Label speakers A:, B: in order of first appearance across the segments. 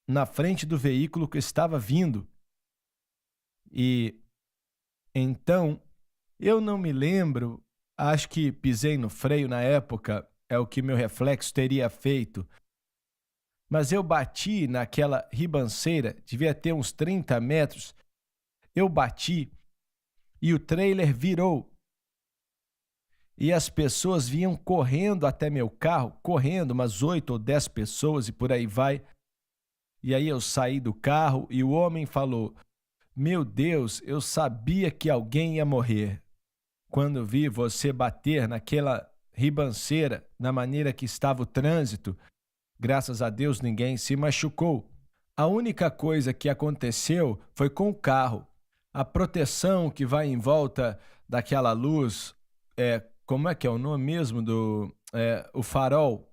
A: na frente do veículo que estava vindo. E então, eu não me lembro, acho que pisei no freio na época, é o que meu reflexo teria feito, mas eu bati naquela ribanceira, devia ter uns 30 metros, eu bati e o trailer virou. E as pessoas vinham correndo até meu carro, correndo, umas 8 ou 10 pessoas e por aí vai. E aí eu saí do carro e o homem falou: Meu Deus, eu sabia que alguém ia morrer. Quando vi você bater naquela ribanceira, na maneira que estava o trânsito, graças a Deus ninguém se machucou. A única coisa que aconteceu foi com o carro. A proteção que vai em volta daquela luz, como é que é o nome mesmo o farol?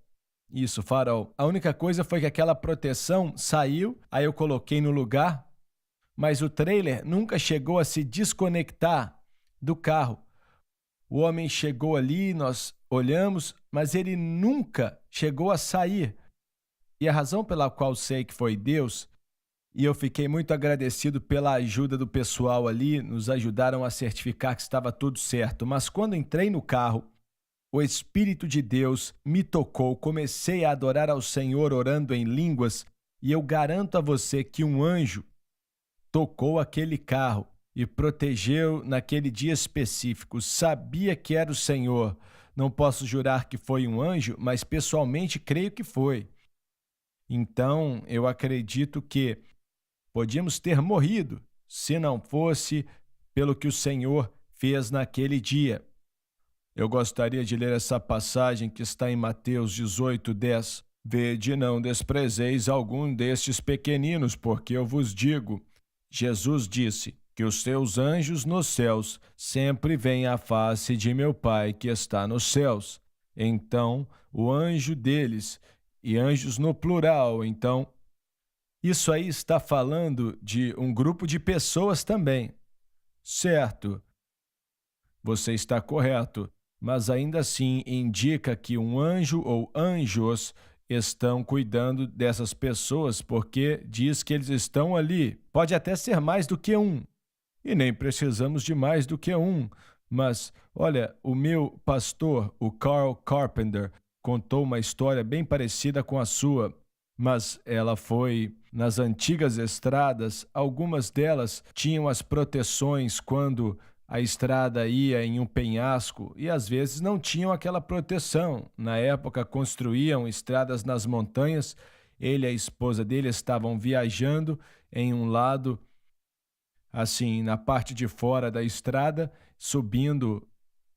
A: Isso, farol. A única coisa foi que aquela proteção saiu, aí eu coloquei no lugar, mas o trailer nunca chegou a se desconectar do carro. O homem chegou ali, nós olhamos, mas ele nunca chegou a sair. E a razão pela qual sei que foi Deus, e eu fiquei muito agradecido pela ajuda do pessoal ali, nos ajudaram a certificar que estava tudo certo. Mas quando entrei no carro, o Espírito de Deus me tocou, comecei a adorar ao Senhor orando em línguas, e eu garanto a você que um anjo tocou aquele carro e protegeu naquele dia específico. Sabia que era o Senhor. Não posso jurar que foi um anjo, mas pessoalmente creio que foi. Então, eu acredito que podíamos ter morrido se não fosse pelo que o Senhor fez naquele dia. Eu gostaria de ler essa passagem que está em Mateus 18:10. Vede, não desprezeis algum destes pequeninos, porque eu vos digo. Jesus disse que os seus anjos nos céus sempre veem a face de meu Pai que está nos céus. Então, o anjo deles, e anjos no plural, então, isso aí está falando de um grupo de pessoas também. Certo, você está correto, mas ainda assim indica que um anjo ou anjos estão cuidando dessas pessoas porque diz que eles estão ali. Pode até ser mais do que um, e nem precisamos de mais do que um. Mas, olha, o meu pastor, o Carl Carpenter, contou uma história bem parecida com a sua, mas ela foi nas antigas estradas, algumas delas tinham as proteções quando a estrada ia em um penhasco e às vezes não tinham aquela proteção. Na época construíam estradas nas montanhas, ele e a esposa dele estavam viajando em um lado, assim, na parte de fora da estrada, subindo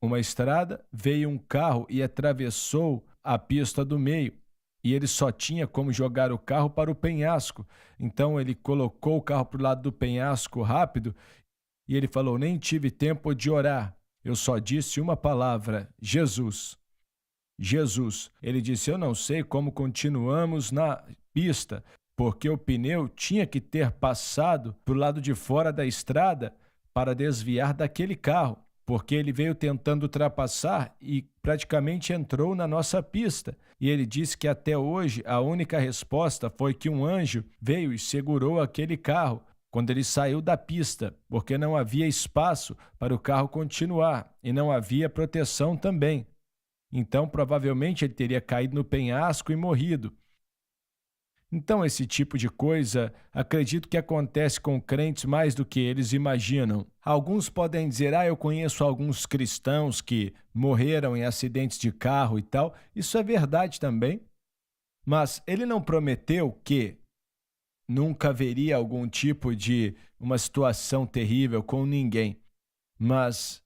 A: uma estrada, veio um carro e atravessou a pista do meio. E ele só tinha como jogar o carro para o penhasco. Então ele colocou o carro para o lado do penhasco rápido e ele falou: Nem tive tempo de orar. Eu só disse uma palavra: Jesus. Jesus. Ele disse: Eu não sei como continuamos na pista, porque o pneu tinha que ter passado para o lado de fora da estrada para desviar daquele carro, porque ele veio tentando ultrapassar e praticamente entrou na nossa pista. E ele disse que até hoje a única resposta foi que um anjo veio e segurou aquele carro quando ele saiu da pista, porque não havia espaço para o carro continuar e não havia proteção também. Então, provavelmente, ele teria caído no penhasco e morrido. Então, esse tipo de coisa, acredito que acontece com crentes mais do que eles imaginam. Alguns podem dizer: eu conheço alguns cristãos que morreram em acidentes de carro e tal. Isso é verdade também. Mas ele não prometeu que nunca haveria algum tipo de uma situação terrível com ninguém. Mas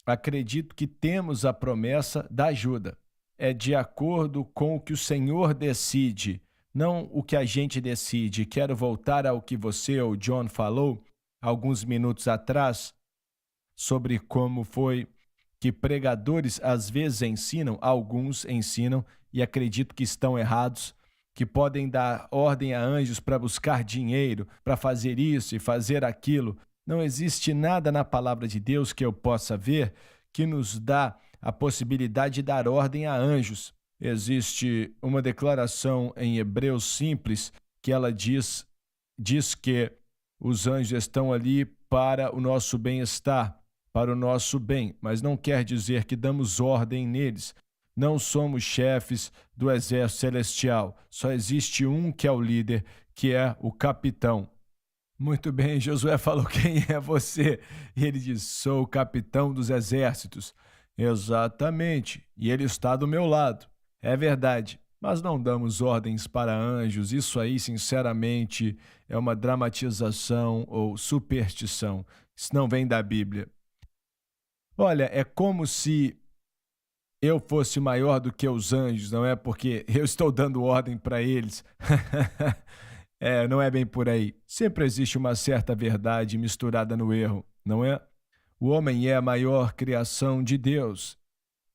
A: acredito que temos a promessa da ajuda. É de acordo com o que o Senhor decide, não o que a gente decide. Quero voltar ao que você ou John falou alguns minutos atrás sobre como foi que pregadores às vezes ensinam, alguns ensinam e acredito que estão errados, que podem dar ordem a anjos para buscar dinheiro, para fazer isso e fazer aquilo. Não existe nada na palavra de Deus que eu possa ver que nos dá a possibilidade de dar ordem a anjos. Existe uma declaração em Hebreus simples que ela diz que os anjos estão ali para o nosso bem-estar, para o nosso bem, mas não quer dizer que damos ordem neles. Não somos chefes do exército celestial. Só existe um que é o líder, que é o capitão. Muito bem, Josué falou: quem é você? E ele diz: sou o capitão dos exércitos. Exatamente, e ele está do meu lado. É verdade, mas não damos ordens para anjos. Isso aí, sinceramente, é uma dramatização ou superstição. Isso não vem da Bíblia. Olha, é como se eu fosse maior do que os anjos, não é? Porque eu estou dando ordem para eles. Não é bem por aí. Sempre existe uma certa verdade misturada no erro, não é? O homem é a maior criação de Deus,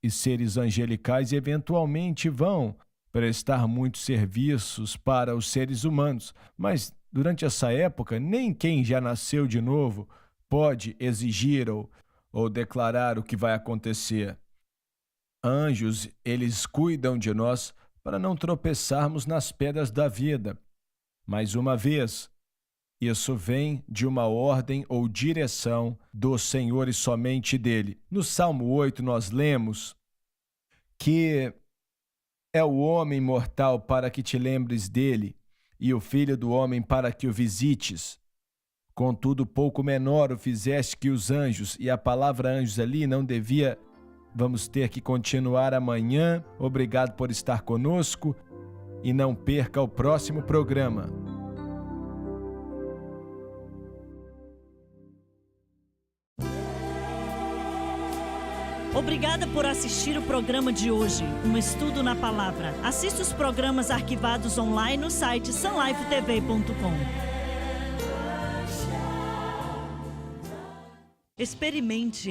A: e seres angelicais eventualmente vão prestar muitos serviços para os seres humanos, mas durante essa época, nem quem já nasceu de novo pode exigir ou declarar o que vai acontecer. Anjos, eles cuidam de nós para não tropeçarmos nas pedras da vida. Mais uma vez, isso vem de uma ordem ou direção do Senhor e somente dele. No Salmo 8, nós lemos que é o homem mortal para que te lembres dele, e o filho do homem para que o visites. Contudo, pouco menor o fizeste que os anjos, e a palavra anjos ali não devia. Vamos ter que continuar amanhã. Obrigado por estar conosco e não perca o próximo programa.
B: Obrigada por assistir o programa de hoje, um estudo na palavra. Assista os programas arquivados online no site sunlifetv.com. Experimente